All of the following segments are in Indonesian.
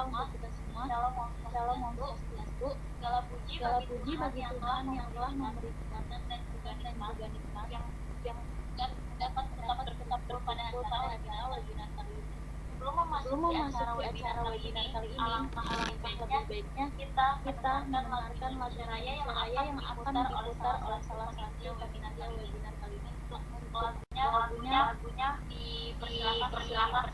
untuk kita semua. Shalom Om Swastiastu. Segala puji bagi Tuhan yang telah memberikan dan juga nikmat yang tetap berkumpul pada acara webinar kali ini. Sebelum memasuki acara webinar kali ini, alangkah lebih baiknya kita mendengarkan lagu Indonesia Raya yang akan diputar oleh salah satu panitia webinar kali ini. Untuk lagunya dipersilakan.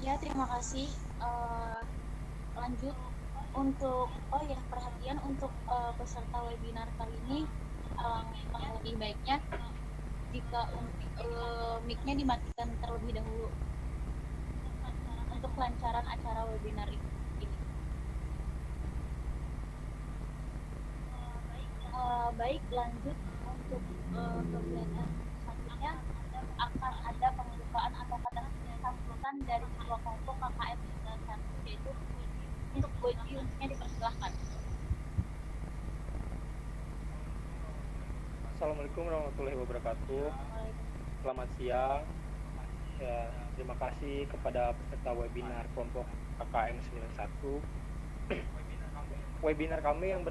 Ya, terima kasih. Lanjut untuk perhatian untuk peserta webinar kali ini, alangkah lebih baiknya jika mic-nya dimatikan terlebih dahulu untuk kelancaran acara webinar ini. Baik, lanjut untuk kegiatan selanjutnya akan ada pembukaan atau kata sambutan dari ketua kelompok KKM 91, yaitu untuk Boykiunsnya dipersilahkan. Assalamualaikum warahmatullahi wabarakatuh. Selamat siang. Ya, terima kasih kepada peserta webinar kelompok KKM 91. Webinar kami yang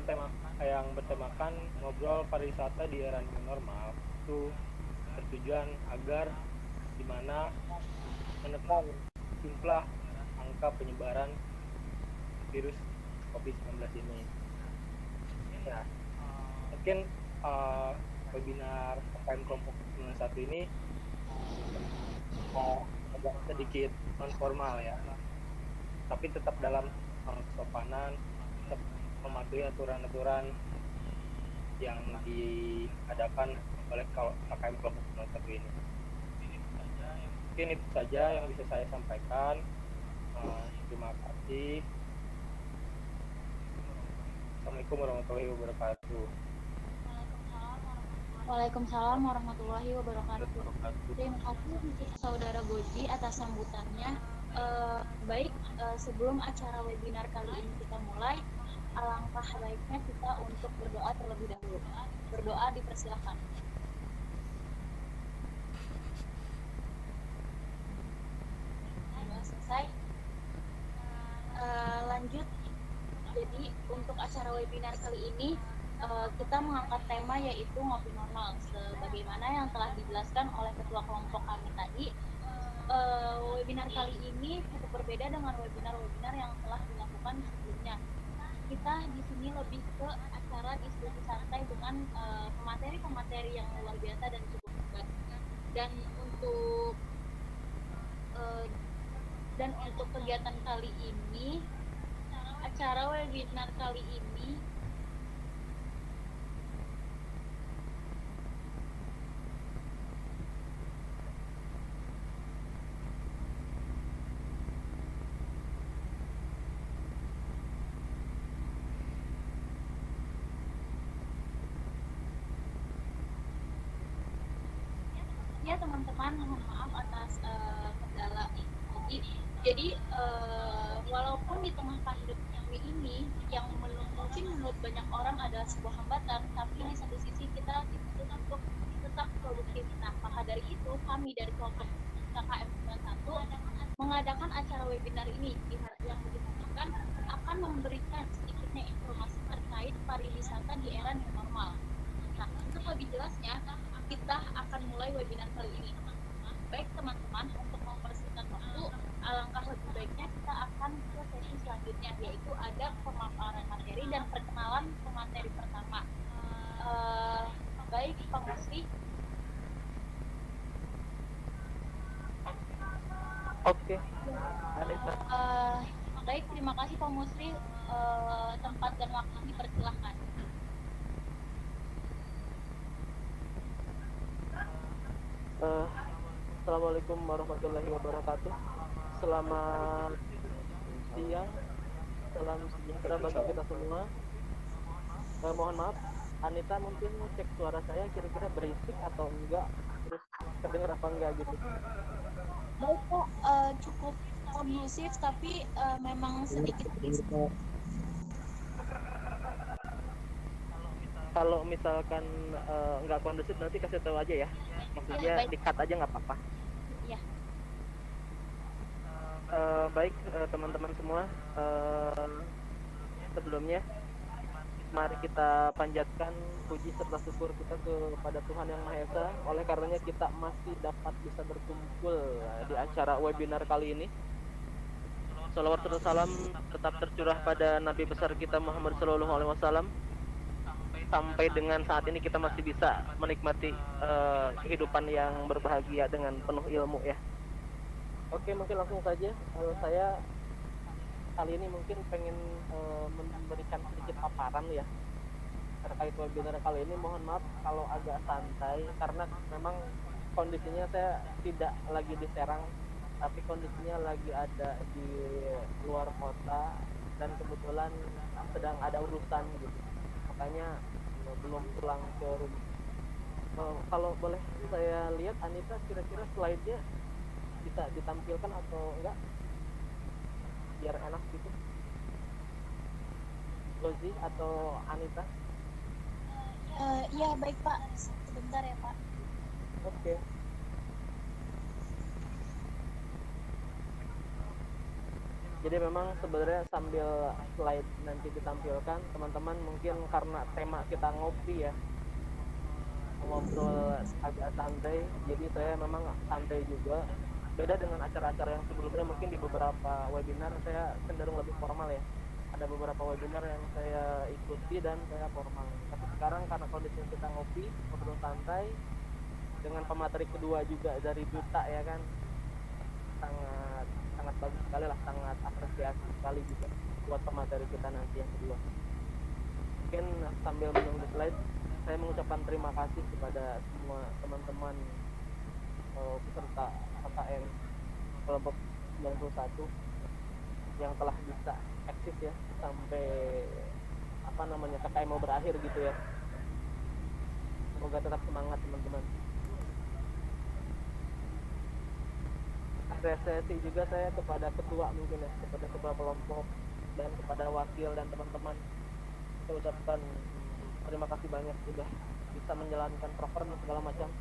bertemakan ngobrol pariwisata di era new normal itu bertujuan agar di mana menekan jumlah angka penyebaran virus COVID-19 ini. Ya, mungkin webinar KKM kelompok 91 ini agak sedikit non formal ya, tapi tetap dalam kesopanan, tetap mematuhi aturan-aturan yang diadakan oleh KKM kelompok 91 ini. Mungkin itu saja yang bisa saya sampaikan. Terima kasih. Assalamualaikum warahmatullahi wabarakatuh. Waalaikumsalam warahmatullahi wabarakatuh. Terima kasih untuk saudara Goji atas sambutannya. Baik, sebelum acara webinar kali ini kita mulai, alangkah baiknya kita untuk berdoa terlebih dahulu. Berdoa dipersilakan. Doa selesai. Lanjut. Jadi untuk acara webinar kali ini kita mengangkat tema yaitu ngopi normal, sebagaimana yang telah dijelaskan oleh ketua kelompok kami tadi. Webinar kali ini cukup berbeda dengan webinar-webinar yang telah dilakukan sebelumnya. Kita di sini lebih ke acara diskusi santai dengan pemateri-pemateri yang luar biasa dan cukup hebat. Dan untuk kegiatan kali ini, acara webinar kali ini Ya teman-teman, mohon maaf atas kendala tadi. Jadi walaupun di tengah pandemi ini yang mungkin menurut banyak orang adalah sebuah hambatan, tapi di satu sisi kita dituntut untuk tetap produktif. Nah, maka dari itu kami dari kelompok KKM 91 mengadakan acara webinar ini yang diharapkan akan memberikan sedikitnya informasi terkait pariwisata di era new normal. Nah, untuk lebih jelasnya, kita akan mulai webinar kali ini. Baik teman-teman, untuk mempersingkat waktu, alangkah lebih baiknya kita akan ke sesi selanjutnya, yaitu ada pemaparan materi dan perkenalan pemateri pertama. Baik, Pak Musri. Oke. Baik, terima kasih Pak Musri. Tempat dan waktu dipersilahkan. Assalamualaikum warahmatullahi wabarakatuh. Selamat siang, salam sejahtera bagi kita semua. Mohon maaf, Anita mungkin cek suara saya kira-kira berisik atau enggak, terus terdengar apa enggak gitu. Baik Pak, cukup kondusif tapi memang sedikit berisik. Kalau misalkan nggak kondusif nanti kasih tahu aja ya, maksudnya Ya, di-cut aja nggak apa-apa. Ya. Baik teman-teman semua, sebelumnya mari kita panjatkan puji serta syukur kita kepada Tuhan Yang Maha Esa, oleh karenanya kita masih dapat bisa berkumpul di acara webinar kali ini. Shalawat serta salam tetap tercurah pada Nabi besar kita Muhammad SAW. Sampai dengan saat ini kita masih bisa menikmati kehidupan yang berbahagia dengan penuh ilmu ya. Oke, mungkin langsung saja. Saya kali ini mungkin pengen memberikan sedikit paparan ya terkait webinar kali ini. Mohon maaf kalau agak santai karena memang kondisinya saya tidak lagi di Serang, tapi kondisinya lagi ada di luar kota dan kebetulan sedang ada urusan gitu, makanya belum pulang ke rumah. Kalau boleh saya lihat Anita, kira-kira slide-nya bisa ditampilkan atau enggak biar enak gitu, Rozi atau Anita? Iya baik Pak, sebentar ya Pak. Oke. Jadi memang sebenarnya sambil slide nanti ditampilkan, teman-teman mungkin karena tema kita ngopi ya, ngobrol agak santai, jadi saya memang santai juga. Beda dengan acara-acara yang sebelumnya, mungkin di beberapa webinar saya cenderung lebih formal ya. Ada beberapa webinar yang saya ikuti dan saya formal. Tapi sekarang karena kondisi kita ngopi, ngobrol santai, dengan pemateri kedua juga dari Duta ya kan, sangat bagus sekali lah, sangat apresiasi sekali juga buat pemateri kita nanti yang kedua. Mungkin sambil menunggu slide, saya mengucapkan terima kasih kepada semua teman-teman peserta KKM kelompok 91 yang telah bisa eksis ya sampai KKM mau berakhir gitu ya. Semoga tetap semangat teman-teman. Apresiasi juga saya kepada ketua mungkin ya, kepada ketua kelompok dan kepada wakil dan teman-teman. Saya ucapkan terima kasih banyak sudah bisa menjalankan proker dan segala macam.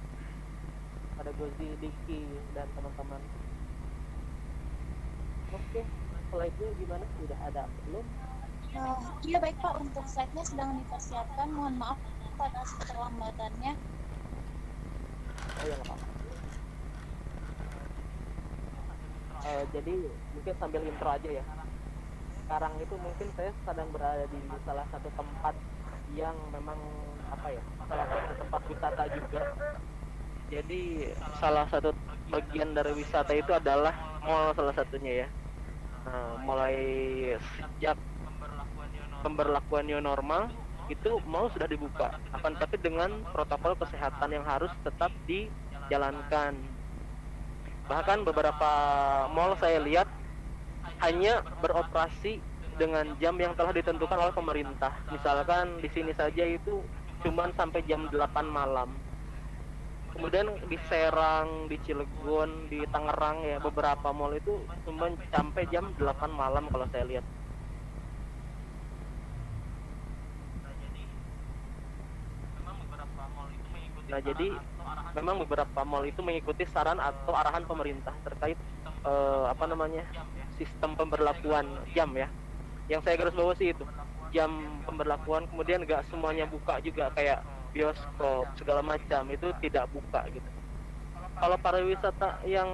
Ada Gozi, Diki dan teman-teman. Oke, slide-nya gimana? Sudah ada belum? Iya baik Pak, untuk slide-nya sedang dipersiapkan. Mohon maaf atas keterlambatannya. Oh ya nggak apa-apa. Jadi mungkin sambil intro aja ya. Sekarang itu mungkin saya sedang berada di salah satu tempat yang memang salah satu tempat wisata juga. Jadi salah satu bagian dari wisata itu adalah mall salah satunya ya. Mulai sejak pemberlakuan new normal itu mall sudah dibuka, akan tapi dengan protokol kesehatan yang harus tetap dijalankan. Bahkan beberapa mall saya lihat hanya beroperasi dengan jam yang telah ditentukan oleh pemerintah. Misalkan di sini saja itu cuma sampai jam 8 malam. Kemudian di Serang, di Cilegon, di Tangerang ya, beberapa mall itu cuma sampai jam 8 malam kalau saya lihat. Nah, jadi memang beberapa mall itu mengikuti saran atau arahan pemerintah terkait sistem pemberlakuan jam ya. Yang saya garis bawahi itu jam pemberlakuan, kemudian nggak semuanya buka juga, kayak bioskop segala macam itu tidak buka gitu. Kalau pariwisata yang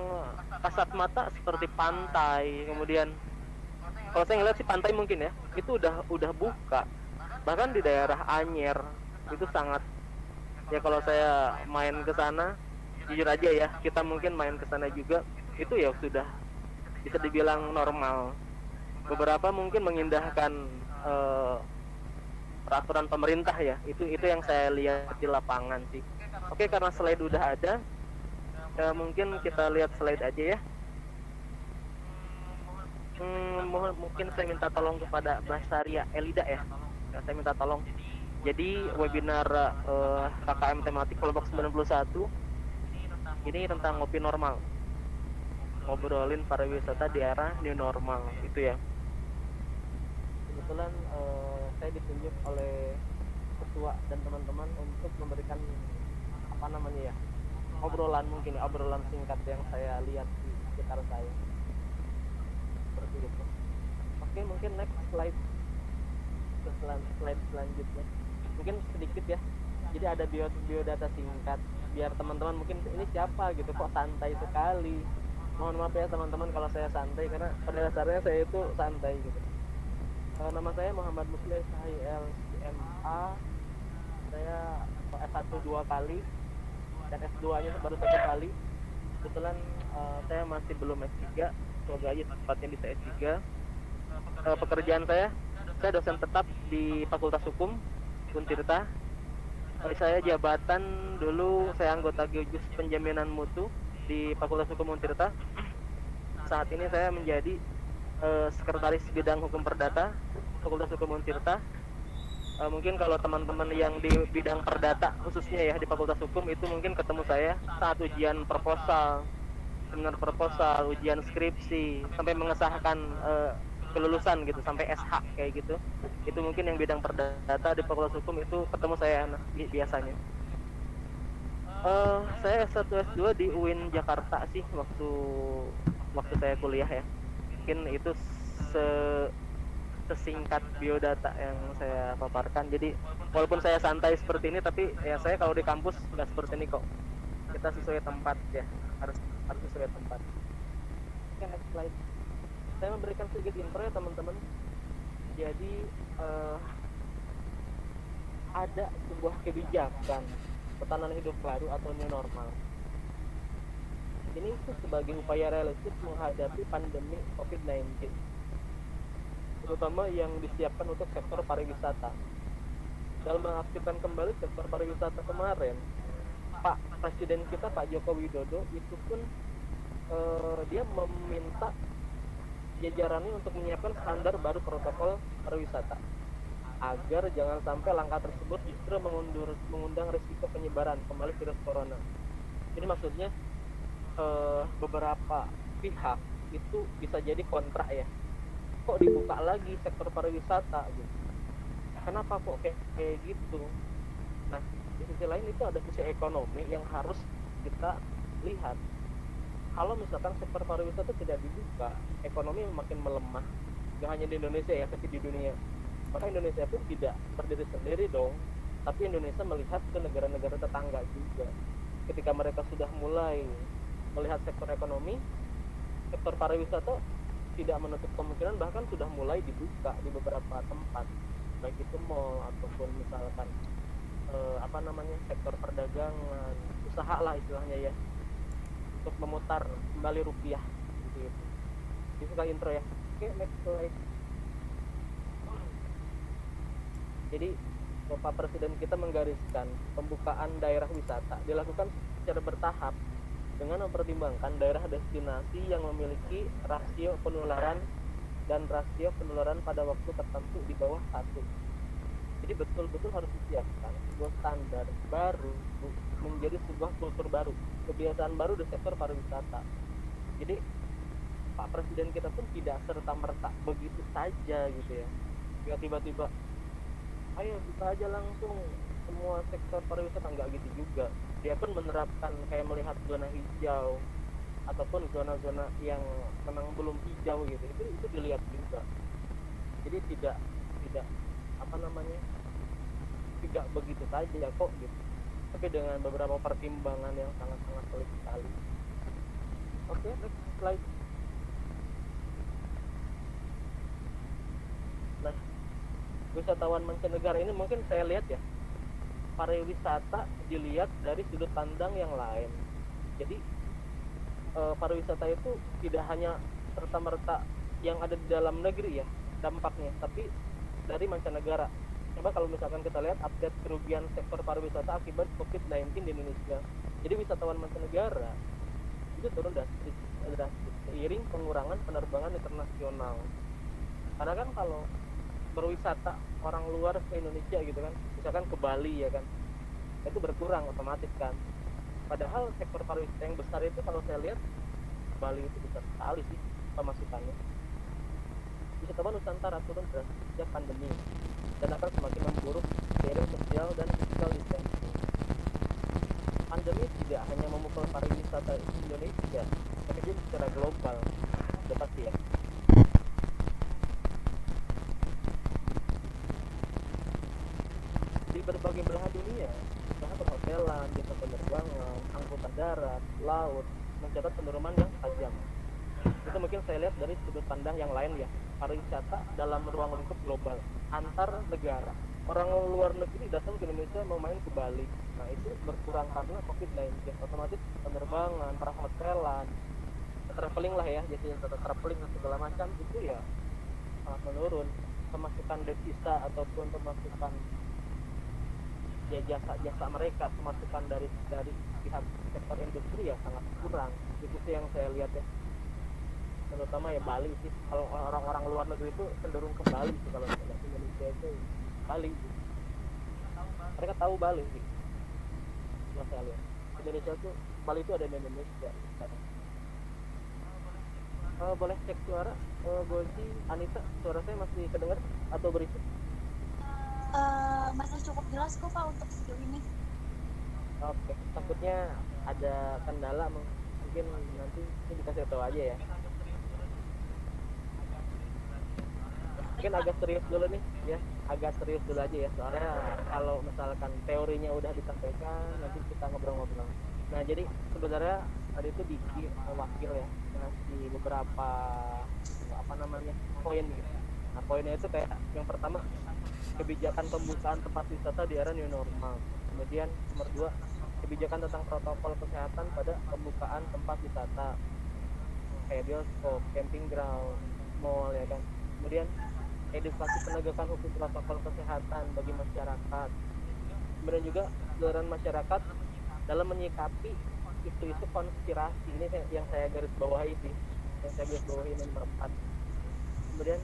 kasat mata seperti pantai, kemudian kalau saya ngeliat sih pantai mungkin ya, itu udah buka. Bahkan di daerah Anyer itu sangat, ya kalau saya main ke sana, jujur aja ya, kita mungkin main ke sana juga, itu ya sudah bisa dibilang normal. Beberapa mungkin mengindahkan peraturan pemerintah ya, itu yang saya lihat di lapangan sih. Oke, karena slide udah ada, mungkin kita lihat slide aja ya. Mungkin saya minta tolong kepada Basaria Elida ya, saya minta tolong. Jadi webinar KKM tematik kelompok 91 ini tentang ngopi normal, ngobrolin pariwisata di era new normal itu ya. Kebetulan saya ditunjuk oleh ketua dan teman-teman untuk memberikan obrolan singkat yang saya lihat di sekitar saya seperti itu. Oke, mungkin next slide selanjutnya mungkin sedikit ya. Jadi ada biodata singkat biar teman-teman mungkin ini siapa gitu, kok santai sekali. Mohon maaf ya teman-teman kalau saya santai, karena pada dasarnya saya itu santai gitu. Nama saya Muhammad Muslim Sahil CMA. Saya S1 2 kali dan S2 nya baru 1 kali. Kebetulan saya masih belum S3, semoga aja tepatnya bisa S3. Pekerjaan saya dosen tetap di Fakultas Hukum Untirta. Saya jabatan dulu saya anggota Geojus Penjaminan Mutu di Fakultas Hukum Untirta. Saat ini saya menjadi sekretaris bidang hukum perdata Fakultas Hukum Untirta. Mungkin kalau teman-teman yang di bidang perdata khususnya ya di Fakultas Hukum itu mungkin ketemu saya saat ujian proposal, seminar proposal, ujian skripsi, sampai mengesahkan kelulusan gitu, sampai SH kayak gitu. Itu mungkin yang bidang perdata di Fakultas Hukum itu ketemu saya biasanya. Saya S1 S2 di UIN Jakarta sih waktu saya kuliah ya. Mungkin itu sesingkat biodata yang saya paparkan. Jadi walaupun saya santai seperti ini, tapi ya saya kalau di kampus nggak seperti ini kok. Kita sesuai tempat ya, harus sesuai tempat. Oke, next slide. Saya memberikan sedikit intro ya teman-teman. Jadi ada sebuah kebijakan tatanan hidup baru atau new normal. Ini itu sebagai upaya realistis menghadapi pandemi COVID-19, terutama yang disiapkan untuk sektor pariwisata. Dalam mengaktifkan kembali sektor pariwisata kemarin, Pak Presiden kita Pak Joko Widodo itu pun dia meminta jajarannya untuk menyiapkan standar baru protokol pariwisata agar jangan sampai langkah tersebut justru mengundang risiko penyebaran kembali virus corona. Jadi maksudnya beberapa pihak itu bisa jadi kontra ya, kok dibuka lagi sektor pariwisata gitu, kenapa kok kayak gitu. Nah, di sisi lain itu ada sisi ekonomi yang harus kita lihat. Kalau misalkan sektor pariwisata tidak dibuka, ekonomi makin melemah. Gak hanya di Indonesia ya, tapi di dunia. Maka Indonesia pun tidak berdiri sendiri dong, tapi Indonesia melihat ke negara-negara tetangga juga. Ketika mereka sudah mulai melihat sektor ekonomi, sektor pariwisata tidak menutup kemungkinan bahkan sudah mulai dibuka di beberapa tempat, baik itu mall ataupun misalkan sektor perdagangan, usaha lah istilahnya ya, untuk memutar kembali rupiah gitu. Dibuka intro ya. Oke, next slide. Jadi Bapak Presiden kita menggariskan pembukaan daerah wisata dilakukan secara bertahap dengan mempertimbangkan daerah destinasi yang memiliki rasio penularan dan rasio penularan pada waktu tertentu di bawah 1. Jadi betul-betul harus disiapkan sebuah standar baru menjadi sebuah kultur baru, kebiasaan baru di sektor pariwisata. Jadi Pak Presiden kita pun tidak serta-merta begitu saja gitu ya. Nggak tiba-tiba, ayo buka aja langsung semua sektor pariwisata, nggak gitu juga. Dia pun menerapkan kayak melihat zona hijau ataupun zona-zona yang memang belum hijau gitu. Itu dilihat juga. Jadi tidak apa namanya, tidak begitu saja kok gitu, tapi dengan beberapa pertimbangan yang sangat-sangat pelik sekali. Oke, next slide. Nah, wisatawan mancanegara ini mungkin saya lihat ya, pariwisata dilihat dari sudut pandang yang lain. Jadi pariwisata itu tidak hanya serta-merta yang ada di dalam negeri ya dampaknya, tapi dari mancanegara. Coba kalau misalkan kita lihat update kerugian sektor pariwisata akibat COVID-19 di Indonesia. Jadi wisatawan mancanegara itu turun drastis seiring pengurangan penerbangan internasional. Karena kan kalau berwisata orang luar ke Indonesia gitu kan, misalkan ke Bali ya kan, itu berkurang otomatis kan. Padahal sektor pariwisata yang besar itu kalau saya lihat Bali itu besar sekali sih pemasukannya. Wisatawan Nusantara turun drastis sejak pandemi dan akan semakin memburuk seiring sosial dan physical distancing. Pandemi tidak hanya memukul pariwisata Indonesia, tapi juga secara global. Sudah pasti ya. Di berbagai belahan dunia, usaha perhotelan, jasa penerbangan, angkutan darat, laut mencatat penurunan yang tajam. Itu mungkin saya lihat dari sudut pandang yang lain ya, pariwisata dalam ruang lingkup global antar negara. Orang luar negeri datang ke Indonesia mau main ke Bali, nah itu berkurang karena COVID-19. Otomatis penerbangan, perhotelan, traveling lah ya, jadi traveling dan segala macam itu ya sangat menurun. Pemasukan devisa ataupun pemasukan ya jasa mereka, pemasukan dari pihak sektor industri ya sangat kurang. Itu sih yang saya lihat ya, terutama ya Bali sih. Kalau orang-orang luar negeri itu cenderung ke Bali sih, kalau Indonesia itu Bali. Mereka tahu Bali sih, yang saya lihat. Indonesia tuh, Bali itu ada di Indonesia. Boleh cek suara, Gozi, Anita, suara saya masih kedengar atau berisik? Masih cukup jelas kok Pak untuk sejauh ini. Oke, takutnya ada kendala, mungkin nanti ini dikasih tahu aja ya. Mungkin agak serius dulu nih ya, agak serius dulu aja ya, soalnya kalau misalkan teorinya udah disampaikan nanti kita ngobrol-ngobrol. Nah, jadi sebenarnya tadi itu Diki wakil ya ngasih beberapa apa namanya poin gitu. Nah, poinnya itu kayak yang pertama, kebijakan pembukaan tempat wisata di era new normal. Kemudian nomor 2, kebijakan tentang protokol kesehatan pada pembukaan tempat wisata kayak bioskop, camping ground, mall ya kan. Kemudian edukasi penegakan hukum protokol kesehatan bagi masyarakat. Kemudian juga kesadaran masyarakat dalam menyikapi isu-isu konspirasi. Ini yang saya garis bawahi sih, yang saya garis bawahi nomor 4. Kemudian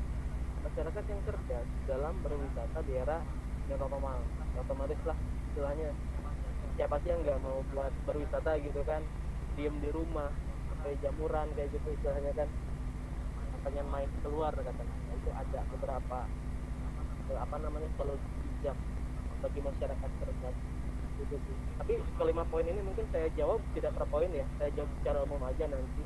masyarakat yang cerdas dalam berwisata di era new normal. Otomatis lah istilahnya, siapa sih yang nggak mau buat berwisata gitu kan, diem di rumah kayak jamuran kayak gitu istilahnya kan, pengen main keluar katanya. Nah, itu ada beberapa apa namanya solusi bijak bagi masyarakat cerdas gitu sih. Tapi kelima poin ini mungkin saya jawab tidak per poin ya, saya jawab secara umum aja. Nanti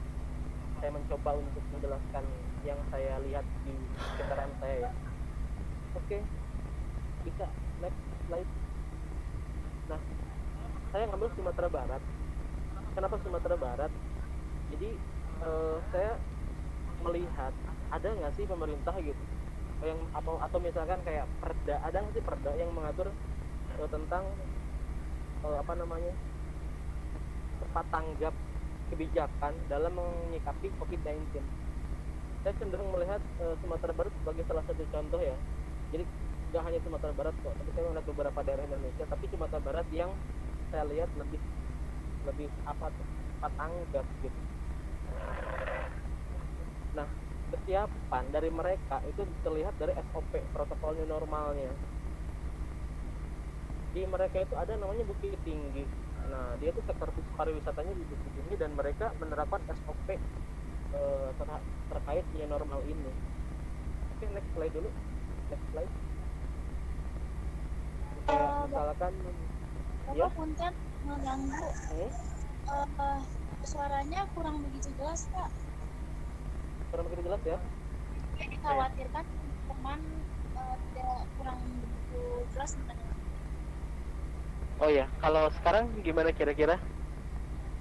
saya mencoba untuk menjelaskan yang saya lihat di sekitaran saya ya. Oke, bisa next slide. Nah, saya ngambil Sumatera Barat. Kenapa Sumatera Barat? Jadi saya melihat ada nggak sih pemerintah gitu yang atau misalkan kayak perda, ada nggak sih perda yang mengatur tentang apa namanya cepat tanggap kebijakan dalam menyikapi COVID-19. Saya cenderung melihat Sumatera Barat sebagai salah satu contoh ya. Jadi nggak hanya Sumatera Barat kok, tapi saya melihat beberapa daerah Indonesia, tapi Sumatera Barat yang saya lihat lebih cepat tanggap gitu. Nah, kesiapan dari mereka itu terlihat dari SOP, protokol new normalnya. di mereka itu ada namanya Bukit Tinggi. Nah, dia tuh sektor pariwisatanya di Bukit Tinggi dan mereka menerapkan SOP terkait new normal ini. Oke, next slide dulu. Next slide. Kayak misalkan ya, Bapak punten mengganggu. Suaranya kurang begitu jelas, Pak. kurang begitu jelas ya. Khawatirkan teman tidak kurang begitu jelas mendengar. Oh ya, kalau sekarang gimana kira-kira?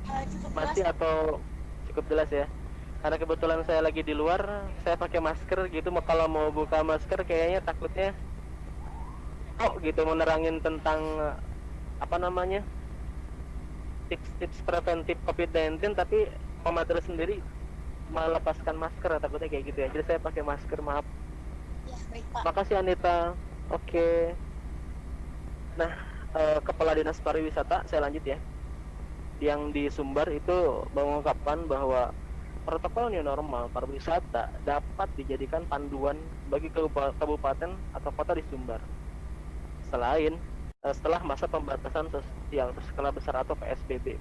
Cukup Masih jelas. atau cukup jelas ya? Karena kebetulan saya lagi di luar, saya pakai masker gitu. Kalau mau buka masker kayaknya takutnya gitu mau nerangin tentang apa namanya tips-tips preventif COVID-19, tapi pemateri sendiri melepaskan masker, takutnya kayak gitu ya. Jadi saya pakai masker, maaf. Ya, baik Pak. Makasih Anita. Oke. Nah, Kepala Dinas Pariwisata, saya lanjut ya. Yang di Sumbar itu mengungkapkan bahwa protokol new normal pariwisata dapat dijadikan panduan bagi kabupaten atau kota di Sumbar. Setelah masa pembatasan sosial berskala besar atau PSBB.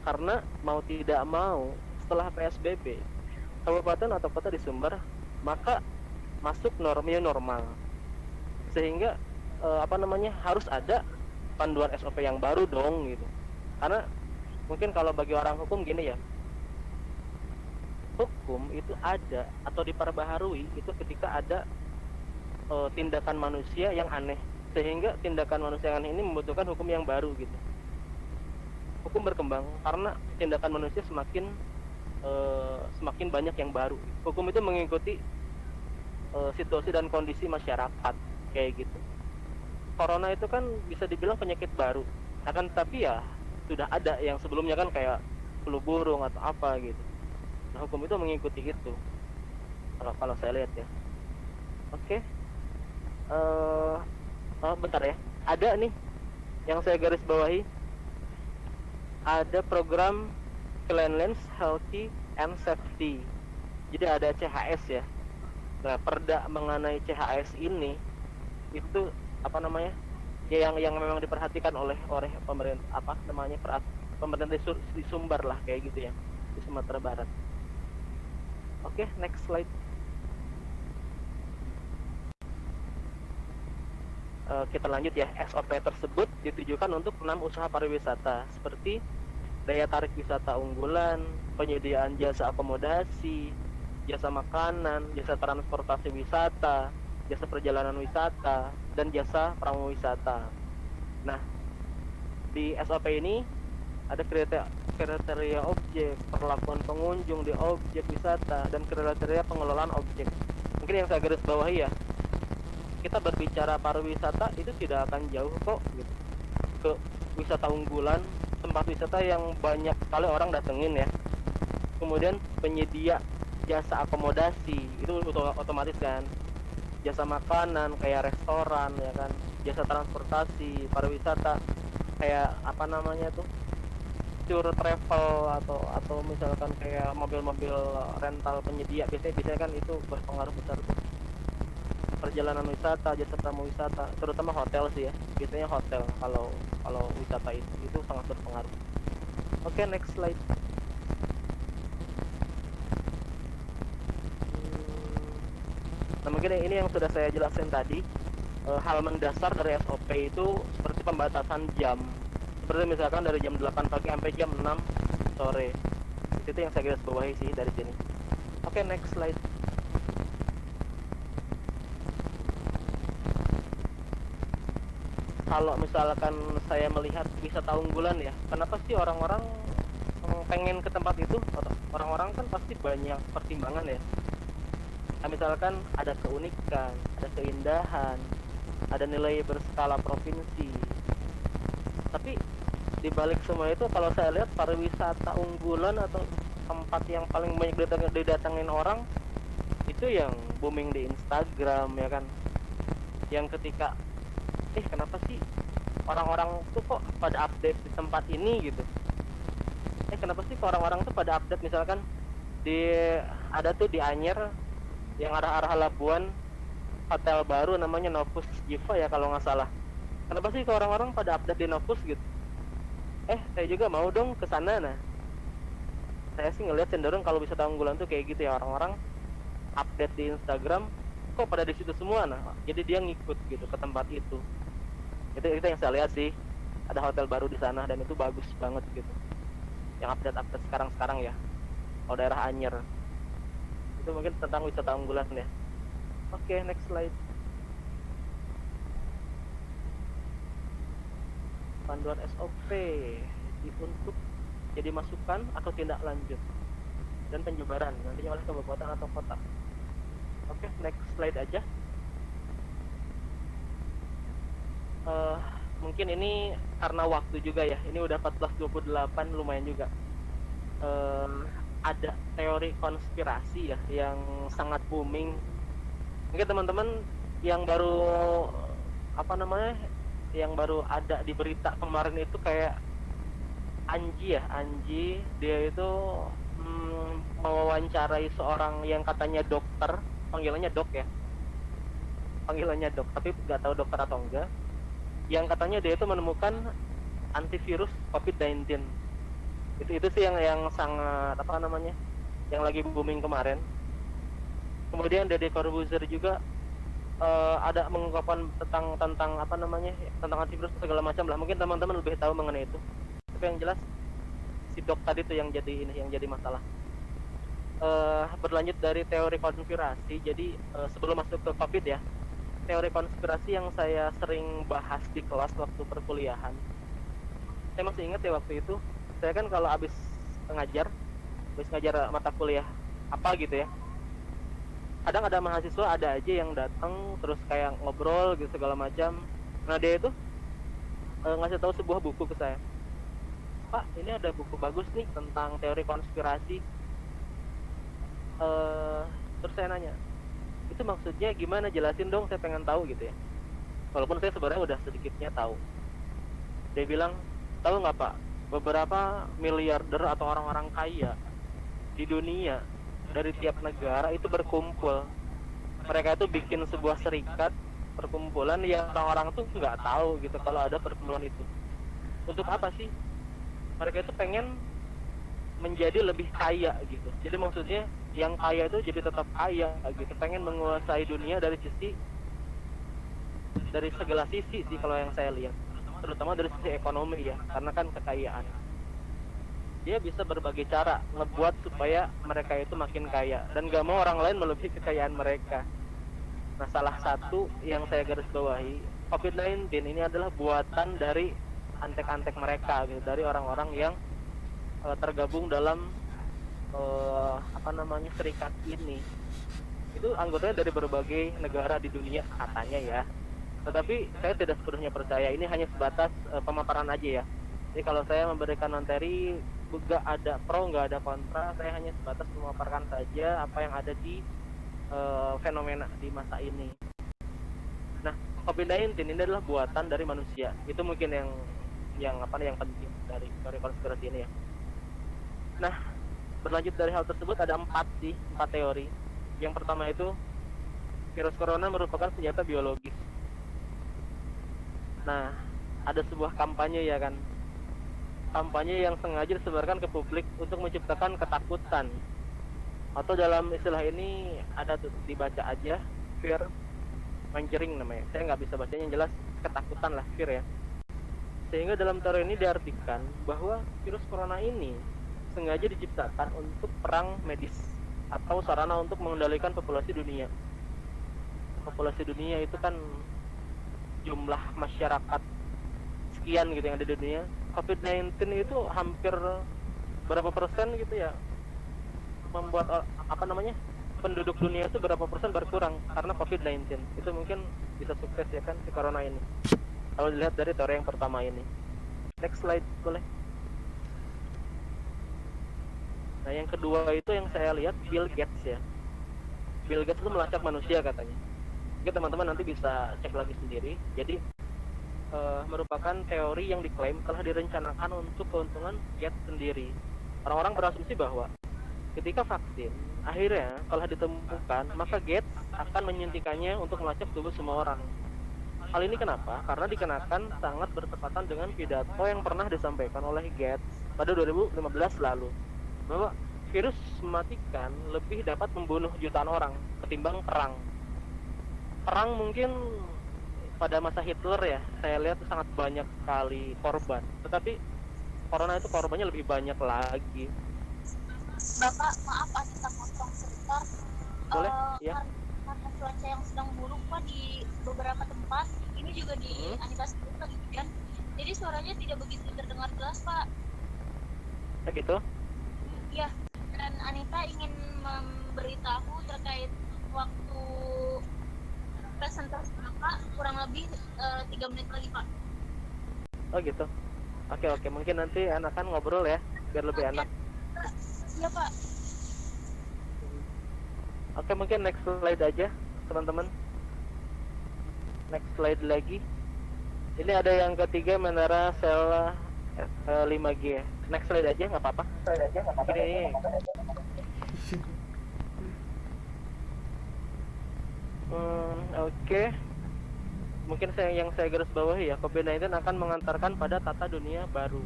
Karena mau tidak mau, setelah PSBB, kabupaten atau kota di Sumbar maka masuk new normal. Sehingga harus ada panduan SOP yang baru dong gitu. Karena mungkin kalau bagi orang hukum gini ya, hukum itu ada atau diperbaharui itu ketika ada tindakan manusia yang aneh, sehingga tindakan manusia yang aneh ini membutuhkan hukum yang baru gitu. Hukum berkembang karena tindakan manusia semakin banyak yang baru. Hukum itu mengikuti situasi dan kondisi masyarakat kayak gitu. Corona itu kan bisa dibilang penyakit baru, akan tetapi ya sudah ada yang sebelumnya kan kayak flu burung atau apa gitu. Nah, hukum itu mengikuti itu kalau saya lihat ya. Oke. Bentar ya, ada nih yang saya garis bawahi, ada program Cleanliness, Healthy, and Safety. Jadi ada CHS ya. Nah, perda mengenai CHS ini itu yang memang diperhatikan oleh pemerintah pemerintah di Sumbar lah kayak gitu ya, di Sumatera Barat. Oke, next slide. Kita lanjut ya. SOP tersebut ditujukan untuk 6 usaha pariwisata seperti daya tarik wisata unggulan, penyediaan jasa akomodasi, jasa makanan, jasa transportasi wisata, jasa perjalanan wisata, dan jasa pramu wisata. Nah, di SOP ini ada kriteria objek, perlakuan pengunjung di objek wisata, dan kriteria pengelolaan objek. Mungkin yang saya garis bawahi ya, kita berbicara pariwisata itu tidak akan jauh kok gitu, ke wisata unggulan, tempat wisata yang banyak sekali orang datengin ya. Kemudian penyedia jasa akomodasi itu otomatis kan, jasa makanan kayak restoran ya kan, jasa transportasi pariwisata kayak tour travel atau misalkan kayak mobil-mobil rental penyedia, biasanya kan itu berpengaruh besar tuh. Perjalanan wisata, jasa pramu wisata, terutama hotel sih ya, biasanya hotel kalau wisata itu sangat berpengaruh. Oke, next slide. Nah, mungkin ini yang sudah saya jelaskan tadi. Hal mendasar dari SOP itu seperti pembatasan jam, seperti misalkan dari jam 8 pagi sampai jam 6 sore. Itu yang saya garis bawahi sih dari sini. Oke, next slide. Kalau misalkan saya melihat wisata unggulan ya, kenapa sih orang-orang pengen ke tempat itu? Orang-orang kan pasti banyak pertimbangan ya. Nah, misalkan ada keunikan, ada keindahan, ada nilai berskala provinsi. Tapi di balik semua itu, kalau saya lihat pariwisata unggulan atau tempat yang paling banyak didatengin orang itu yang booming di Instagram ya kan. Yang ketika kenapa sih orang-orang tuh kok pada update di tempat ini gitu. Kenapa sih orang-orang tuh pada update, misalkan ada tuh di Anyer yang arah-arah Labuan, hotel baru namanya Novus Jiva ya kalau nggak salah. Kenapa sih ke orang-orang pada update di Novus gitu? Saya juga mau dong ke sana. Nah, saya sih ngelihat cenderung kalau wisata unggulan tuh kayak gitu ya, orang-orang update di Instagram kok pada di situ semua. Nah, jadi dia ngikut gitu ke tempat itu. Itu yang saya lihat sih. Ada hotel baru di sana dan itu bagus banget gitu. Yang update sekarang ya. Kalau daerah Anyer. Itu mungkin tentang wisata unggulan ya. Oke, next slide. Panduan SOP untuk jadi masukan atau tindak lanjut dan penyebaran nantinya oleh kabupaten atau kota. Oke, next slide aja. Mungkin ini karena waktu juga ya, ini udah 14.28, lumayan juga. Ada teori konspirasi ya yang sangat booming. Mungkin teman-teman yang baru yang baru ada di berita kemarin itu kayak Anji, dia itu mewawancarai seorang yang katanya dokter, panggilannya dok, tapi nggak tahu dokter atau enggak, yang katanya dia itu menemukan antivirus COVID-19. Itu sih yang sangat yang lagi booming kemarin. Kemudian Deddy Corbuzier juga ada mengungkapkan tentang antivirus segala macam lah. Mungkin teman-teman lebih tahu mengenai itu. Tapi yang jelas si dok tadi tuh yang jadi masalah. Berlanjut dari teori konspirasi. Jadi sebelum masuk ke COVID ya, teori konspirasi yang saya sering bahas di kelas waktu perkuliahan. Saya masih ingat ya waktu itu, saya kan kalau habis ngajar mata kuliah apa gitu ya, kadang ada mahasiswa ada aja yang datang terus kayak ngobrol gitu segala macam. Nah, dia itu ngasih tahu sebuah buku ke saya. Pak, ini ada buku bagus nih tentang teori konspirasi. Terus saya nanya, itu maksudnya gimana, jelasin dong, saya pengen tahu gitu ya. Walaupun saya sebenarnya udah sedikitnya tahu. Dia bilang, tahu nggak Pak, beberapa miliarder atau orang-orang kaya di dunia dari tiap negara itu berkumpul. Mereka itu bikin sebuah serikat perkumpulan yang orang-orang tuh nggak tahu gitu kalau ada perkumpulan itu. Untuk apa sih? Mereka itu pengen menjadi lebih kaya gitu. Jadi maksudnya yang kaya itu jadi tetap kaya gitu. Pengen menguasai dunia dari segala sisi sih kalau yang saya lihat. Terutama dari sisi ekonomi ya, karena kan kekayaan. Dia bisa berbagai cara ngebuat supaya mereka itu makin kaya dan gak mau orang lain melebihi kekayaan mereka. Nah, salah satu yang saya garis bawahi, COVID-19 ini adalah buatan dari antek-antek mereka gitu, dari orang-orang yang tergabung dalam serikat ini. Itu anggotanya dari berbagai negara di dunia katanya ya. Tetapi saya tidak sepenuhnya percaya, ini hanya sebatas pemaparan aja ya. Jadi kalau saya memberikan materi, nggak ada pro, nggak ada kontra, saya hanya sebatas memaparkan saja apa yang ada di fenomena di masa ini. Nah, COVID-19 ini adalah buatan dari manusia. Itu mungkin yang penting dari teori konspirasi ini ya. Nah, berlanjut dari hal tersebut ada 4 teori. Yang pertama itu virus corona merupakan senjata biologis. Nah, ada sebuah kampanye ya kan, kampanye yang sengaja disebarkan ke publik untuk menciptakan ketakutan, atau dalam istilah ini ada tuh, dibaca aja, fear mongering namanya. Saya nggak bisa bacanya, yang jelas ketakutan lah, fear ya. Sehingga dalam teori ini diartikan bahwa virus corona ini sengaja diciptakan untuk perang medis atau sarana untuk mengendalikan populasi dunia. Populasi dunia itu kan jumlah masyarakat sekian gitu yang ada di dunia. COVID-19 itu hampir berapa persen gitu ya, membuat penduduk dunia itu berapa persen berkurang karena COVID-19. Itu mungkin bisa sukses ya kan si corona ini, kalau dilihat dari teori yang pertama ini. Next slide boleh. Nah, yang kedua itu yang saya lihat Bill Gates ya. Bill Gates itu melacak manusia katanya. Jadi teman-teman nanti bisa cek lagi sendiri. Jadi merupakan teori yang diklaim telah direncanakan untuk keuntungan Gates sendiri. Orang-orang berasumsi bahwa ketika vaksin akhirnya telah ditemukan, maka Gates akan menyuntikannya untuk melacak tubuh semua orang. Hal ini kenapa? Karena dikenakan sangat bertepatan dengan pidato yang pernah disampaikan oleh Gates pada 2015 lalu, bahwa virus mematikan lebih dapat membunuh jutaan orang ketimbang perang. Perang mungkin pada masa Hitler ya, saya lihat sangat banyak sekali korban. Tetapi corona itu korbannya lebih banyak lagi. Bapak, maaf Anita potong sebentar. Boleh? Ya. Karena cuaca yang sedang buruk Pak di beberapa tempat, ini juga di Anita sendiri lagi hujan, jadi suaranya tidak begitu terdengar jelas Pak. Begitu? Iya, dan Anita ingin memberitahu terkait waktu presentasi Bapak kurang lebih 3 menit lagi Pak. Oh gitu. Oke, mungkin nanti enakan ngobrol ya, biar lebih enak. Iya Pak. Oke, mungkin next slide aja teman-teman. Next slide lagi. Ini ada yang ketiga, menara sel 5G. Next slide aja, nggak apa-apa. Ini. Oke. Mungkin yang saya garis bawahi ya, COVID-19 akan mengantarkan pada tata dunia baru,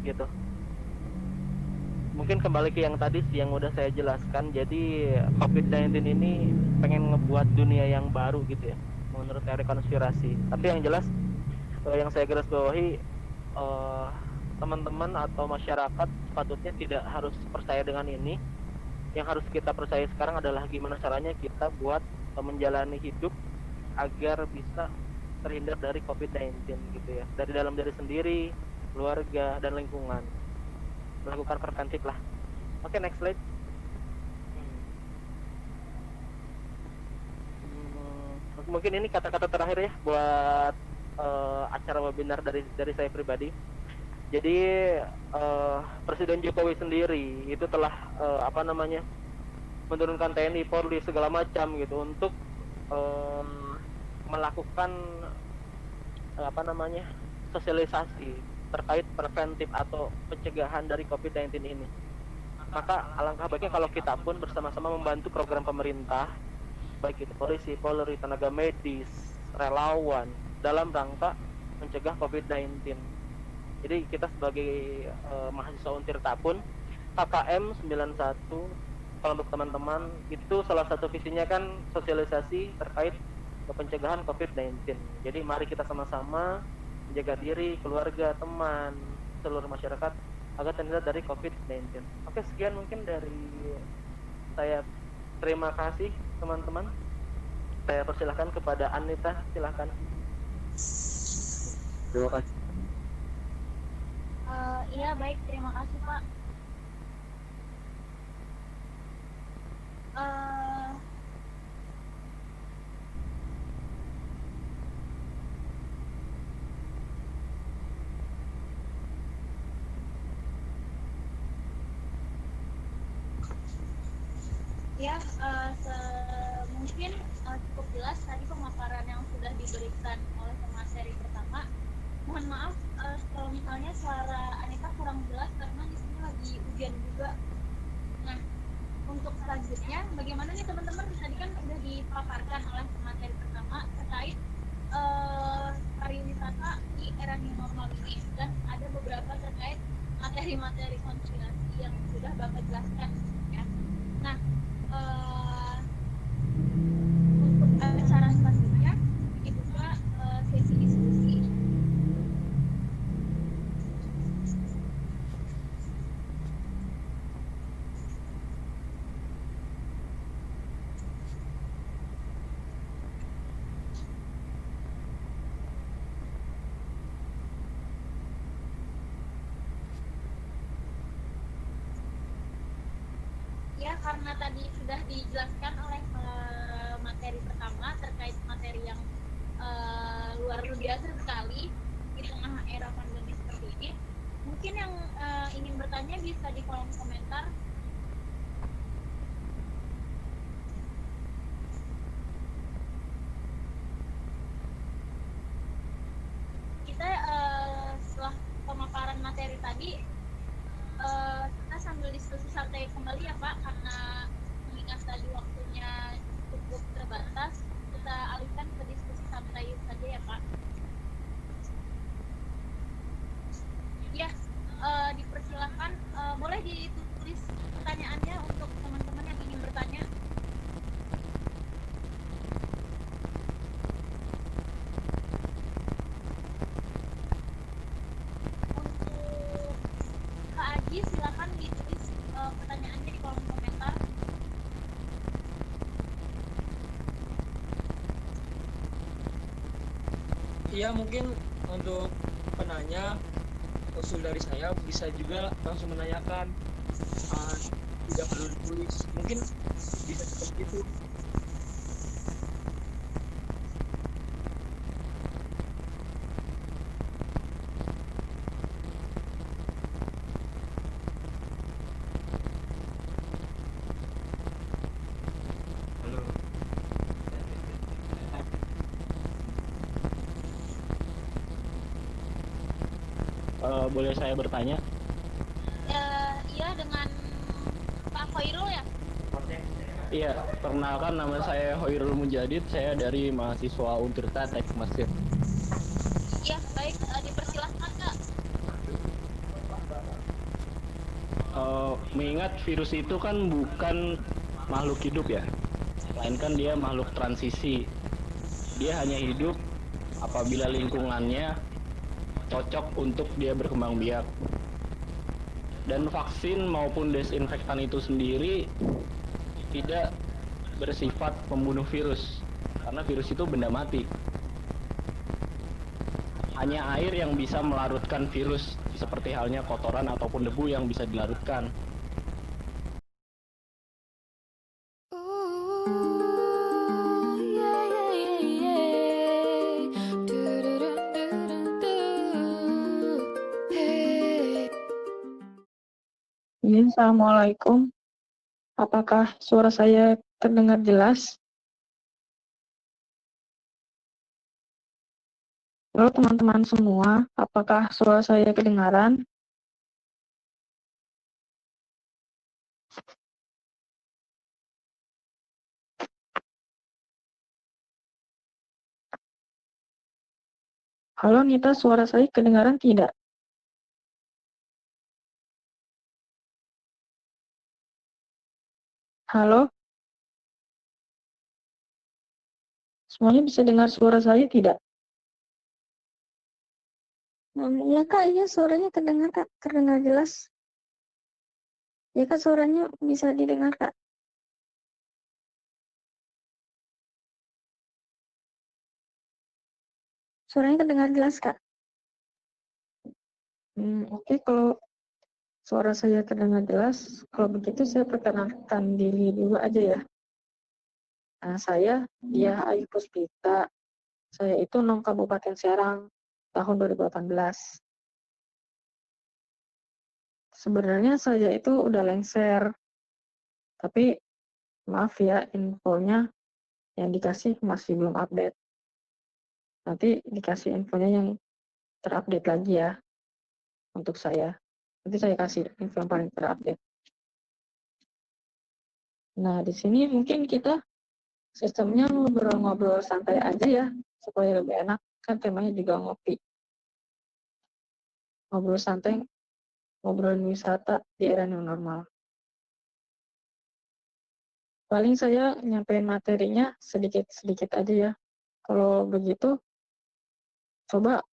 gitu. Mungkin kembali ke yang tadi sih yang udah saya jelaskan. Jadi COVID-19 ini pengen ngebuat dunia yang baru gitu ya, menurut teori konspirasi. Tapi yang jelas yang saya garis bawahi, teman-teman atau masyarakat sepatutnya tidak harus percaya dengan ini. Yang harus kita percaya sekarang adalah gimana caranya kita buat menjalani hidup agar bisa terhindar dari COVID-19 gitu ya, dari dalam diri sendiri, keluarga, dan lingkungan. Melakukan preventif lah. Oke, next slide. Mungkin ini kata-kata terakhir ya buat acara webinar dari saya pribadi. Jadi Presiden Jokowi sendiri itu telah menurunkan TNI, Polri segala macam gitu untuk melakukan sosialisasi terkait preventif atau pencegahan dari COVID-19 ini. Maka alangkah baiknya kalau kita pun bersama-sama membantu program pemerintah, baik itu polisi, Polri, tenaga medis, relawan, dalam rangka mencegah COVID-19. Jadi kita sebagai mahasiswa Untirta pun KKM 91, kalau untuk teman-teman itu salah satu visinya kan sosialisasi terkait pencegahan COVID-19. Jadi mari kita sama-sama menjaga diri, keluarga, teman, seluruh masyarakat agar terhindar dari COVID-19. Oke, sekian mungkin dari saya. Terima kasih teman-teman. Saya persilahkan kepada Anita, silakan. Terima kasih. Iya baik, terima kasih Pak. Ya, mungkin cukup jelas tadi pemaparan yang sudah diberikan oleh pemateri pertama. Mohon maaf kalau misalnya suara Anita kurang jelas karena di sini lagi hujan juga. Nah, untuk selanjutnya, bagaimana nih teman-teman? Tadi kan sudah dipaparkan oleh pemateri pertama terkait pariwisata di era new normal ini, dan ada beberapa terkait materi-materi konspirasi yang sudah Bapak jelaskan. Ya. Nah, untuk acara selanjutnya dibuka sesi diskusi. Ya, karena tadi sudah dijelaskan oleh materi pertama terkait materi yang luar biasa sekali di tengah era pandemi seperti ini. Mungkin yang ingin bertanya bisa di kolom komentar. Kita setelah pemaparan materi tadi, kita sambil diskusi santai kembali ya Pak, karena mengingat tadi waktunya cukup terbatas, kita alihkan ke diskusi santai saja. Ya mungkin untuk penanya, usul dari saya bisa juga langsung menanyakan, uh, tidak perlu ditulis, mungkin bisa seperti itu. Halo. Boleh saya bertanya? Iya, dengan Pak Khairul ya? Iya, perkenalkan nama saya Hoirul Mujadid, saya dari mahasiswa Untirta Teknik Mesin. Iya, baik, dipersilahkan Kak. Mengingat virus itu kan bukan makhluk hidup ya, melainkan dia makhluk transisi. Dia hanya hidup apabila lingkungannya cocok untuk dia berkembang biak. Dan vaksin maupun desinfektan itu sendiri tidak bersifat membunuh virus, karena virus itu benda mati. Hanya air yang bisa melarutkan virus, seperti halnya kotoran ataupun debu yang bisa dilarutkan. Assalamualaikum. Apakah suara saya terdengar jelas? Halo teman-teman semua, apakah suara saya kedengaran? Halo Nita, suara saya kedengaran tidak? Halo? Semuanya bisa dengar suara saya tidak? Ya Kak, iya suaranya terdengar Kak, terdengar jelas. Ya Kak, suaranya bisa didengar Kak. Suaranya terdengar jelas Kak. Oke, kalau suara saya terdengar jelas, kalau begitu saya perkenalkan diri dulu aja ya. Nah, saya Diah Ayu Puspita. Saya itu non Kabupaten Serang tahun 2018. Sebenarnya saya itu udah lengser, tapi maaf ya infonya yang dikasih masih belum update. Nanti dikasih infonya yang terupdate lagi ya untuk saya. Nanti saya kasih info yang paling terupdate. Nah, di sini mungkin kita sistemnya ngobrol-ngobrol santai aja ya, supaya lebih enak. Kan temanya juga ngopi. Ngobrol santai, ngobrolin wisata di era new normal. Paling saya nyampein materinya sedikit-sedikit aja ya. Kalau begitu, coba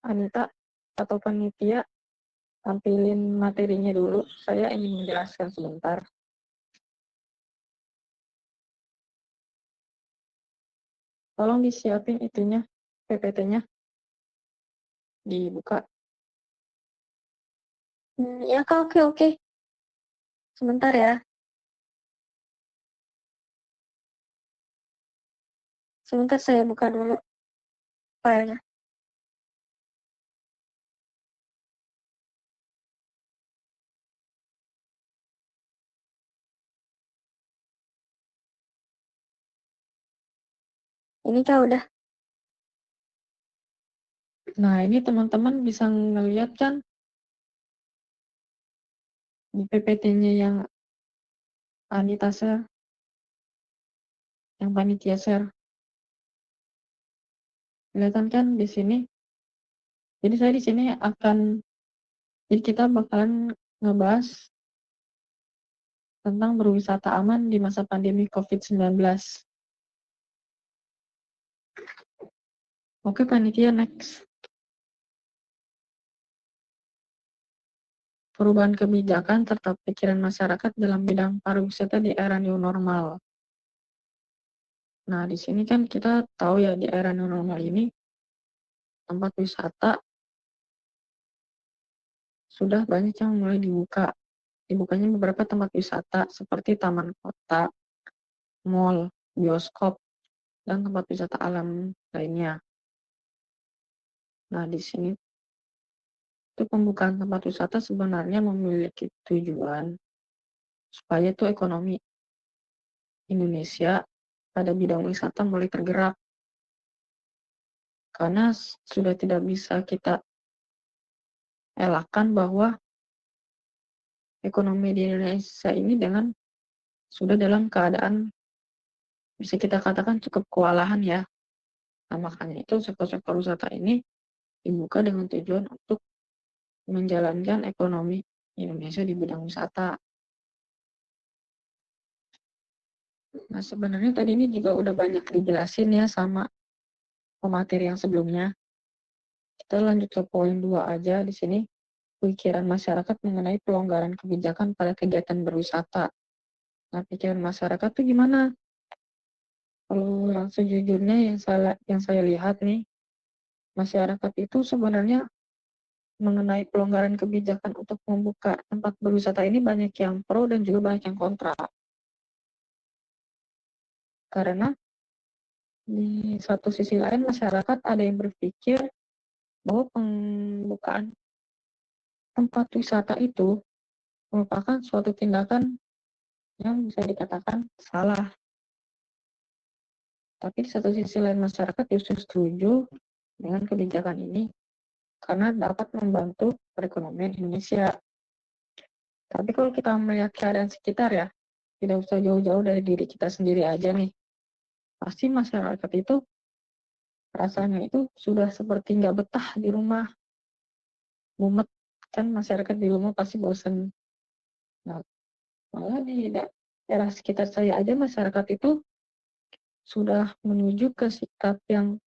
Anita atau panitia tampilin materinya dulu. Saya ingin menjelaskan sebentar. Tolong disiapin itunya, PPT-nya. Dibuka. Ya Kak, oke. Sebentar ya. Sebentar saya buka dulu filenya. Ini Kak udah. Nah, ini teman-teman bisa ngeliat kan di PPT-nya yang Anita share, yang panitia share. Kelihatan kan di sini. Jadi saya di sini jadi kita bakalan ngebahas tentang berwisata aman di masa pandemi COVID-19. Oke, panitia next. Perubahan kebijakan serta pikiran masyarakat dalam bidang pariwisata di era new normal. Nah, di sini kan kita tahu ya di era new normal ini tempat wisata sudah banyak yang mulai dibuka. Dibukanya beberapa tempat wisata seperti taman kota, mall, bioskop, dan tempat wisata alam lainnya. Nah, di sini itu pembukaan tempat wisata sebenarnya memiliki tujuan supaya itu ekonomi Indonesia pada bidang wisata mulai tergerak. Karena sudah tidak bisa kita elakkan bahwa ekonomi di Indonesia ini sudah dalam keadaan bisa kita katakan cukup kewalahan ya. Nah, makanya itu sektor-sektor wisata ini dibuka dengan tujuan untuk menjalankan ekonomi Indonesia di bidang wisata. Nah, sebenarnya tadi ini juga udah banyak dijelasin ya sama pemateri yang sebelumnya. Kita lanjut ke poin 2 aja di sini. Pikiran masyarakat mengenai pelonggaran kebijakan pada kegiatan berwisata. Nah, pikiran masyarakat tuh gimana? Kalau yang sejujurnya yang saya lihat nih, masyarakat itu sebenarnya mengenai pelonggaran kebijakan untuk membuka tempat berwisata ini banyak yang pro dan juga banyak yang kontra. Karena di satu sisi lain masyarakat ada yang berpikir bahwa pembukaan tempat wisata itu merupakan suatu tindakan yang bisa dikatakan salah. Tapi di satu sisi lain masyarakat justru setuju dengan kebijakan ini karena dapat membantu perekonomian Indonesia. Tapi kalau kita melihat keadaan sekitar ya, tidak usah jauh-jauh dari diri kita sendiri aja nih. Pasti masyarakat itu rasanya itu sudah seperti nggak betah di rumah, mumet. Kan masyarakat di rumah pasti bosan. Nah, malah di daerah sekitar saya aja masyarakat itu sudah menuju ke sikap yang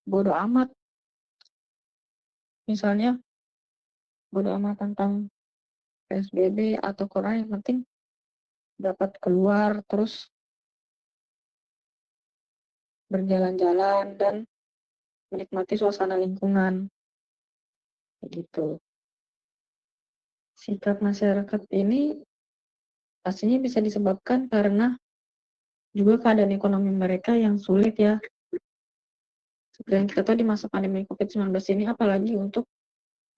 bodoh amat. Misalnya, bodoh amat tentang PSBB atau corona, yang penting dapat keluar, terus berjalan-jalan, dan menikmati suasana lingkungan. Begitu. Sikap masyarakat ini pastinya bisa disebabkan karena juga keadaan ekonomi mereka yang sulit ya. Seperti yang kita tahu di masa pandemi COVID-19 ini, apalagi untuk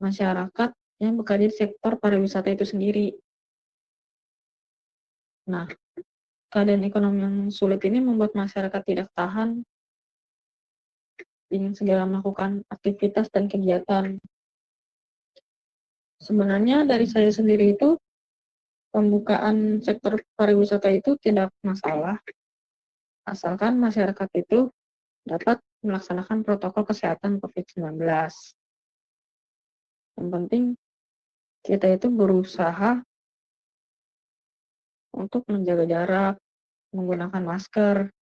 masyarakat yang bekerja di sektor pariwisata itu sendiri. Nah, keadaan ekonomi yang sulit ini membuat masyarakat tidak tahan, ingin segera melakukan aktivitas dan kegiatan. Sebenarnya dari saya sendiri itu, pembukaan sektor pariwisata itu tidak masalah, asalkan masyarakat itu dapat melaksanakan protokol kesehatan COVID-19. Yang penting kita itu berusaha untuk menjaga jarak, menggunakan masker,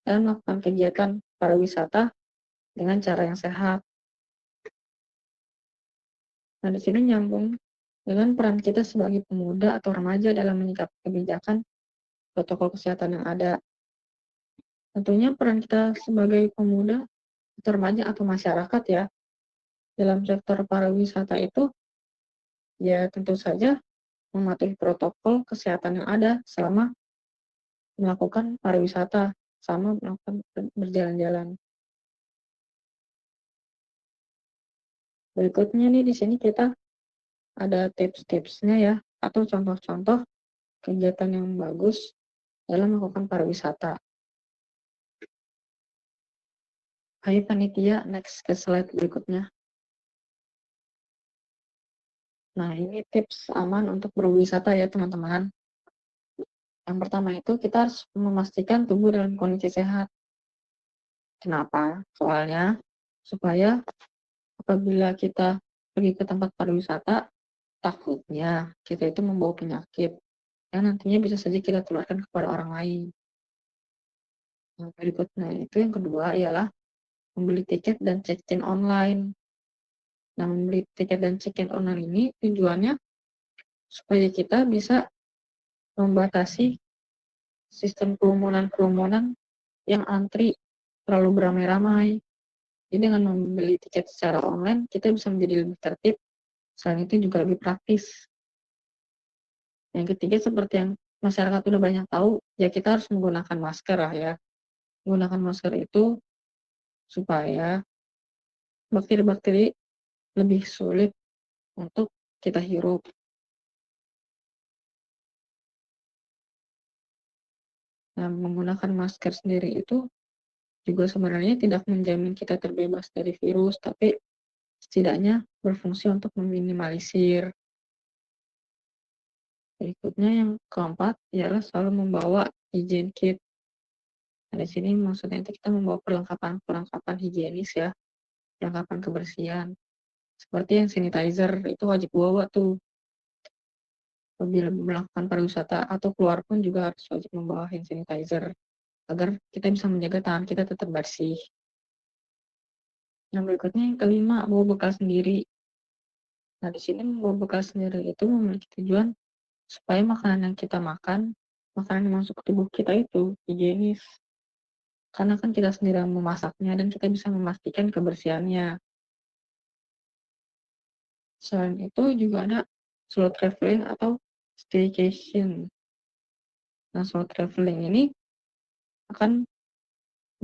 dan melakukan kegiatan pariwisata dengan cara yang sehat. Nah, di sini nyambung dengan peran kita sebagai pemuda atau remaja dalam menyikapi kebijakan protokol kesehatan yang ada. Tentunya peran kita sebagai pemuda atau remaja atau masyarakat ya dalam sektor pariwisata itu ya tentu saja mematuhi protokol kesehatan yang ada selama melakukan pariwisata sama melakukan berjalan-jalan. Berikutnya nih di sini kita ada tips-tipsnya ya atau contoh-contoh kegiatan yang bagus dalam melakukan pariwisata. Ayo panitia, next ke slide berikutnya. Nah, ini tips aman untuk berwisata ya teman-teman. Yang pertama itu kita harus memastikan tubuh dalam kondisi sehat. Kenapa? Soalnya supaya apabila kita pergi ke tempat pariwisata, takutnya kita itu membawa penyakit yang nantinya bisa saja kita tularkan kepada orang lain. Nah, berikutnya itu yang kedua ialah membeli tiket dan check-in online. Nah, membeli tiket dan check-in online ini tujuannya supaya kita bisa membatasi sistem kerumunan-kerumunan yang antri terlalu beramai-ramai. Jadi dengan membeli tiket secara online, kita bisa menjadi lebih tertib, selain itu juga lebih praktis. Yang ketiga, seperti yang masyarakat udah banyak tahu, ya kita harus menggunakan masker lah ya. Menggunakan masker itu supaya bakteri-bakteri lebih sulit untuk kita hirup. Nah, menggunakan masker sendiri itu juga sebenarnya tidak menjamin kita terbebas dari virus, tapi setidaknya berfungsi untuk meminimalisir. Berikutnya yang keempat ialah selalu membawa hygiene kit. Nah, di sini maksudnya itu kita membawa perlengkapan higienis ya, perlengkapan kebersihan. Seperti yang sanitizer itu wajib bawa tuh. Apabila melakukan pariwisata atau keluar pun juga harus wajib membawa hand sanitizer agar kita bisa menjaga tangan kita tetap bersih. Yang berikutnya yang kelima, bawa bekal sendiri. Nah, di sini membawa bekal sendiri itu memiliki tujuan supaya makanan yang kita makan, makanan yang masuk ke tubuh kita itu higienis. Karena kan kita sendiri yang memasaknya dan kita bisa memastikan kebersihannya. Selain itu juga ada slow traveling atau staycation. Nah, slow traveling ini akan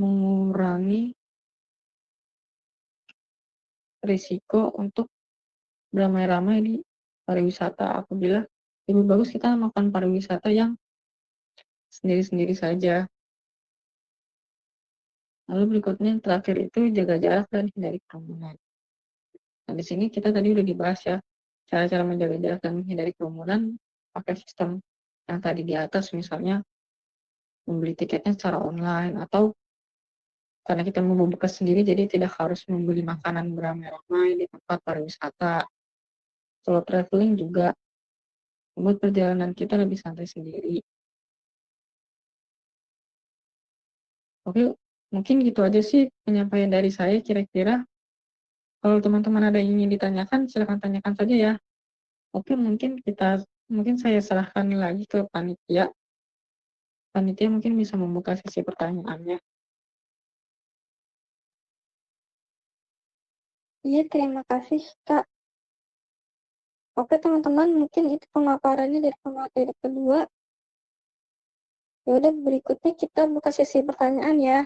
mengurangi risiko untuk beramai-ramai di pariwisata apabila lebih bagus kita melakukan pariwisata yang sendiri-sendiri saja. Lalu berikutnya yang terakhir itu jaga jarak dan hindari kerumunan. Nah, di sini kita tadi udah dibahas ya, cara-cara menjaga jarak dan menghindari kerumunan pakai sistem yang tadi di atas, misalnya membeli tiketnya secara online, atau karena kita mau buka sendiri, jadi tidak harus membeli makanan beramai-ramai di tempat pariwisata. Solo traveling juga membuat perjalanan kita lebih santai sendiri. Oke, mungkin gitu aja sih penyampaian dari saya kira-kira. Kalau teman-teman ada yang ingin ditanyakan, silakan tanyakan saja ya. Oke, mungkin saya serahkan lagi ke panitia. Panitia mungkin bisa membuka sesi pertanyaannya. Iya, terima kasih, Kak. Oke, teman-teman, mungkin itu pemaparannya dari pemateri kedua. Ya udah, berikutnya kita buka sesi pertanyaan ya.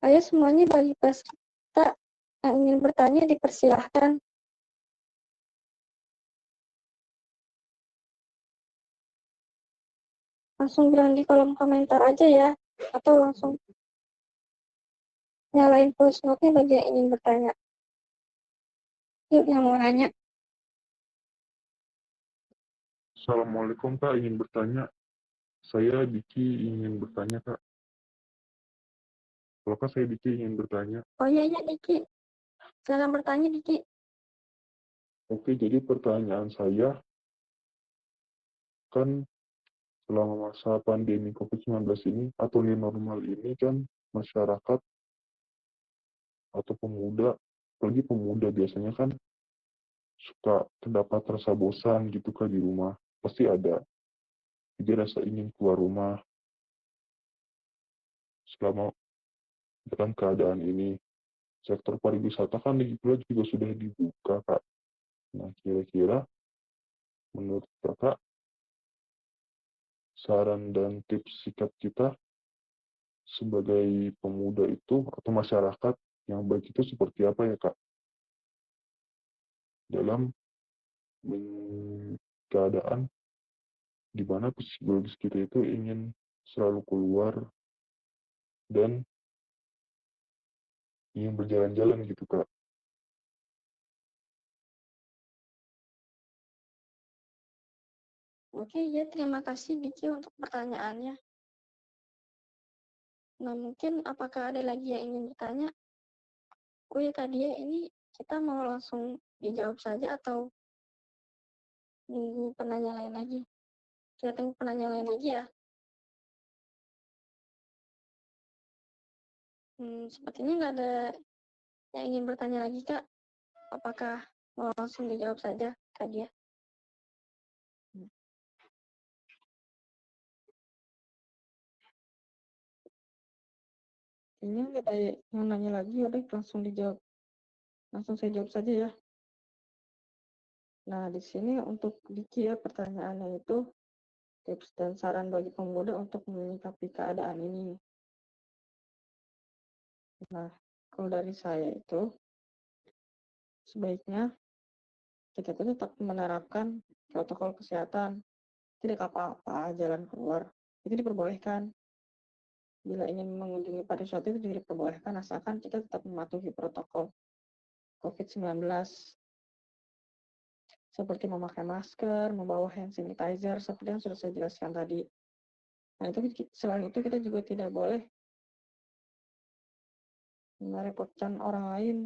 Ayo semuanya bagi peserta yang ingin bertanya dipersilahkan. Langsung bilang di kolom komentar aja ya, atau langsung nyalain voice note-nya bagi yang ingin bertanya. Yuk, yang mau nanya. Assalamualaikum Kak, ingin bertanya. Saya Diki ingin bertanya Kak. Kalau Kak saya Diki ingin bertanya. Oh iya, Diki. Silakan bertanya, Diki. Oke, jadi pertanyaan saya, kan selama masa pandemi COVID-19 ini, atau new normal ini kan, masyarakat atau pemuda, apalagi pemuda biasanya kan, suka terdapat rasa bosan gitu Kak di rumah. Pasti ada. Jadi rasa ingin keluar rumah selama dalam keadaan ini. Sektor pariwisata kan lagi pula juga sudah dibuka Kak. Nah, kira-kira menurut Kakak, saran dan tips sikap kita sebagai pemuda itu atau masyarakat yang baik itu seperti apa ya Kak? Dalam keadaan di mana psikologis kita itu ingin selalu keluar dan ingin berjalan-jalan gitu Kak. Oke, ya terima kasih Diki untuk pertanyaannya. Nah, mungkin apakah ada lagi yang ingin bertanya? Oh ya, Kak Dia, ini kita mau langsung dijawab saja atau nunggu penanya lain lagi? Kita tunggu penanya lain lagi ya. Sepertinya nggak ada yang ingin bertanya lagi, Kak. Apakah mau langsung dijawab saja, Kak Dia? Ini nggak ada yang nanya lagi, udah langsung dijawab. Langsung saya jawab saja ya. Nah, di sini untuk Diki ya, pertanyaannya itu tips dan saran bagi pemuda untuk menyikapi keadaan ini. Nah, kalau dari saya itu sebaiknya kita tuh tetap menerapkan protokol kesehatan. Tidak apa-apa jalan keluar, itu diperbolehkan. Bila ingin mengunjungi pariwisata itu juga diperbolehkan asalkan kita tetap mematuhi protokol COVID-19 seperti memakai masker, membawa hand sanitizer seperti yang sudah saya jelaskan tadi. Nah, itu selain itu kita juga tidak boleh merepotkan orang lain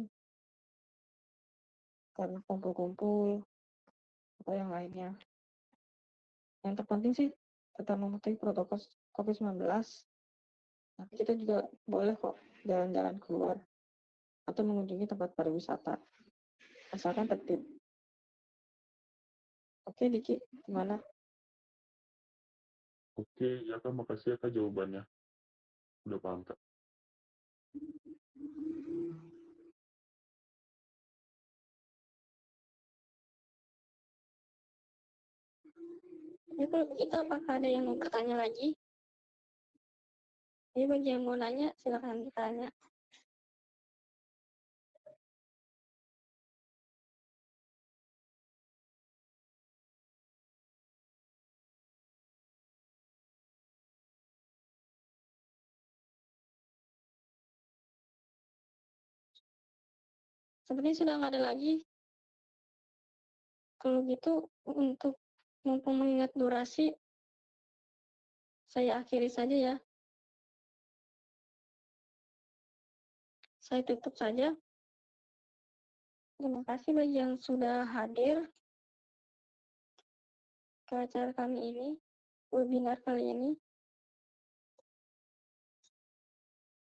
karena kumpul-kumpul atau yang lainnya. Yang terpenting sih tetap mematuhi protokol COVID-19, tapi kita juga boleh kok jalan-jalan keluar atau mengunjungi tempat pariwisata, asalkan tertib. Oke, Diki, gimana? Oke, ya Kak, makasih ya Kak jawabannya. Udah paham Kak. Ya kalau begitu apakah ada yang mau bertanya lagi? Jadi bagi yang mau nanya silakan ditanya. Sepertinya sudah nggak ada lagi. Kalau gitu untuk mumpung mengingat durasi, saya akhiri saja ya. Saya tutup saja. Terima kasih bagi yang sudah hadir ke acara kami ini, webinar kali ini.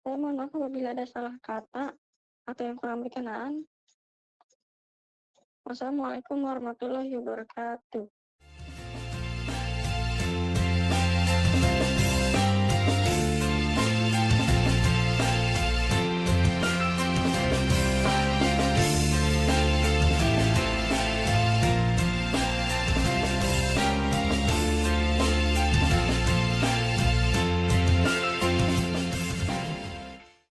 Saya mohon maaf apabila ada salah kata atau yang kurang berkenan. Wassalamualaikum warahmatullahi wabarakatuh.